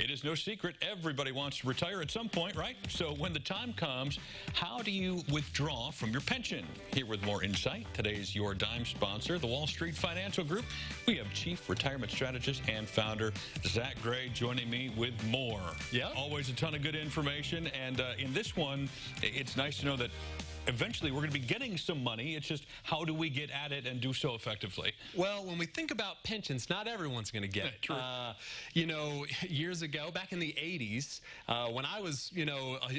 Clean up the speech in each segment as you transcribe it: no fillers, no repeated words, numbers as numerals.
It is no secret everybody wants to retire at some point, right? So when the time comes, how do you withdraw from your pension? Here with more insight, today's Your Dime sponsor, the Wall Street Financial Group. We have Chief Retirement Strategist and Founder Zach Gray joining me with more. Yeah. Always a ton of good information. And in this one, it's nice to know that eventually we're going to be getting some money. It's just how do we get at it and do so effectively? Well, when we think about pensions, not everyone's going to get it. True. You know, years ago, back in the 80s, when I was,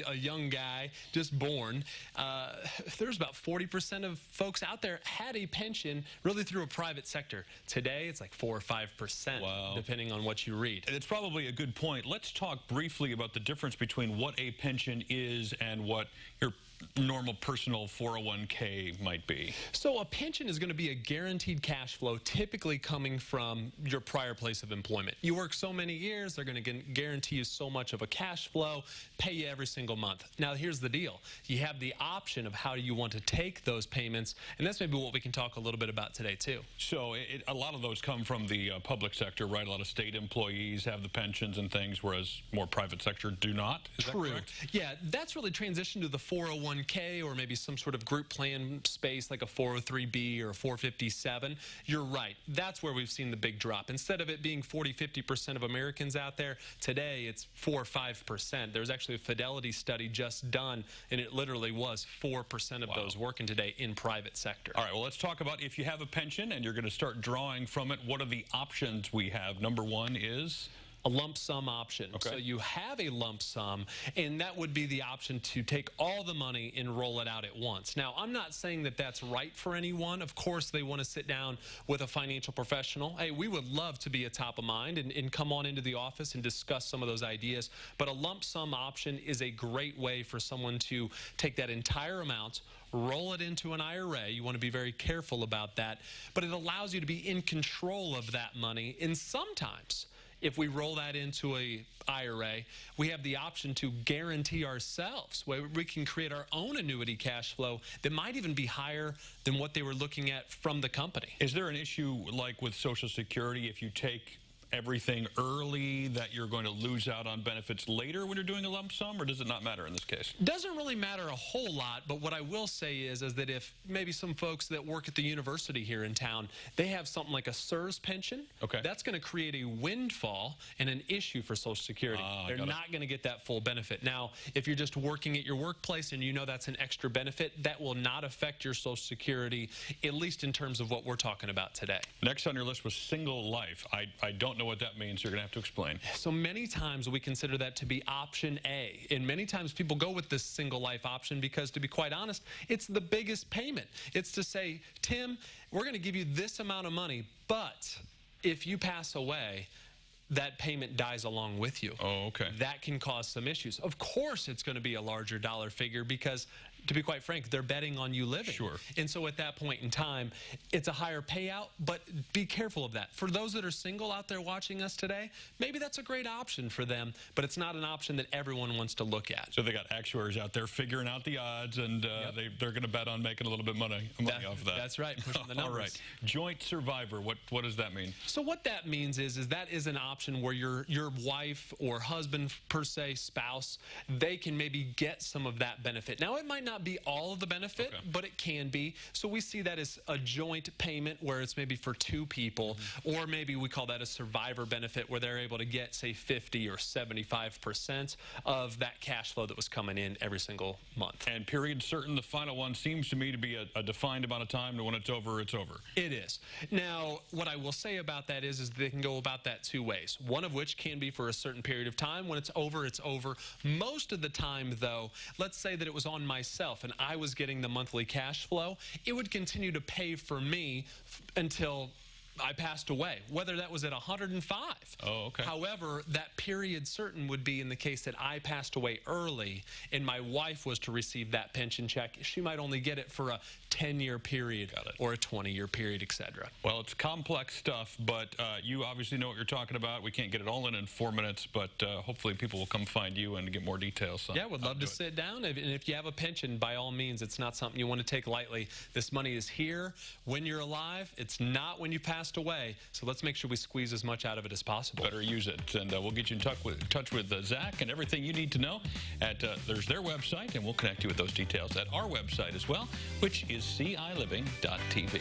a young guy, just born, there's about 40% of folks out there had a pension really through a private sector. Today, it's like 4 or 5%, wow, depending on what you read. And it's probably a good point. Let's talk briefly about the difference between what a pension is and what your normal personal 401k might be. So a pension is going to be a guaranteed cash flow, typically coming from your prior place of employment. You work so many years, they're going to guarantee you so much of a cash flow, pay you every single month. Now, here's the deal. You have the option of how you want to take those payments, and that's maybe what we can talk a little bit about today, too. So a lot of those come from the public sector, right? A lot of state employees have the pensions and things, whereas more private sector do not. Is True. that correct? Yeah, that's really transitioned to the 401k or maybe some sort of group plan space like a 403b or a 457. You're right. That's where we've seen the big drop. Instead of it being 40–50% of Americans out there, today it's 4 or 5%. There's actually a Fidelity study just done, and it literally was 4% of those working today in private sector. All right, well, let's talk about if you have a pension and you're going to start drawing from it, what are the options we have? Number one is a lump sum option. Okay. So you have a lump sum, and that would be the option to take all the money and roll it out at once. Now, I'm not saying that that's right for anyone. Of course, they want to sit down with a financial professional. Hey, we would love to be a top of mind and come on into the office and discuss some of those ideas. But a lump sum option is a great way for someone to take that entire amount, roll it into an IRA. You want to be very careful about that. But it allows you to be in control of that money. And sometimes, if we roll that into a IRA, we have the option to guarantee ourselves where we can create our own annuity cash flow that might even be higher than what they were looking at from the company. Is there an issue like with Social Security if you take everything early that you're going to lose out on benefits later when you're doing a lump sum, or does it not matter in this case? Doesn't really matter a whole lot, but what I will say is that if maybe some folks that work at the university here in town, they have something like a CSRS pension, okay, that's going to create a windfall and an issue for Social Security. They're not going to get that full benefit. Now, if you're just working at your workplace and you know that's an extra benefit, that will not affect your Social Security, at least in terms of what we're talking about today. Next on your list was single life. I don't know what that means. You're going to have to explain. So many times we consider that to be option A. And many times people go with this single life option because, to be quite honest, it's the biggest payment. It's to say, Tim, we're going to give you this amount of money, but if you pass away, that payment dies along with you. Oh, okay. That can cause some issues. Of course, it's going to be a larger dollar figure because, to be quite frank, they're betting on you living. Sure. And so at that point in time, it's a higher payout, but be careful of that. For those that are single out there watching us today, maybe that's a great option for them, but it's not an option that everyone wants to look at. So they got actuaries out there figuring out the odds, and they're going to bet on making a little bit money off of that. That's right, pushing the numbers. All right. Joint survivor, what does that mean? So what that means is that is an option where your wife or husband, per se, spouse, they can maybe get some of that benefit. Now, it might not be all of the benefit, but it can be. So we see that as a joint payment where it's maybe for two people, or maybe we call that a survivor benefit where they're able to get, say, 50 or 75% of that cash flow that was coming in every single month. And period certain, the final one seems to me to be a defined amount of time, and when it's over, it's over. It is. Now, what I will say about that is they can go about that two ways, one of which can be for a certain period of time. When it's over, it's over. Most of the time, though, let's say that it was on myself and I was getting the monthly cash flow, it would continue to pay for me until I passed away, whether that was at 105. Oh, okay. However, that period certain would be in the case that I passed away early and my wife was to receive that pension check. She might only get it for a 10-year period or a 20-year period, etc. Well, it's complex stuff, but you obviously know what you're talking about. We can't get it all in 4 minutes, but hopefully people will come find you and get more details. Yeah, would love to sit down. And if you have a pension, by all means, it's not something you want to take lightly. This money is here when you're alive. It's not when you pass passed away, so let's make sure we squeeze as much out of it as possible. Better use it. And we'll get you in touch with Zach and everything you need to know. There's their website, and we'll connect you with those details at our website as well, which is CILiving.tv.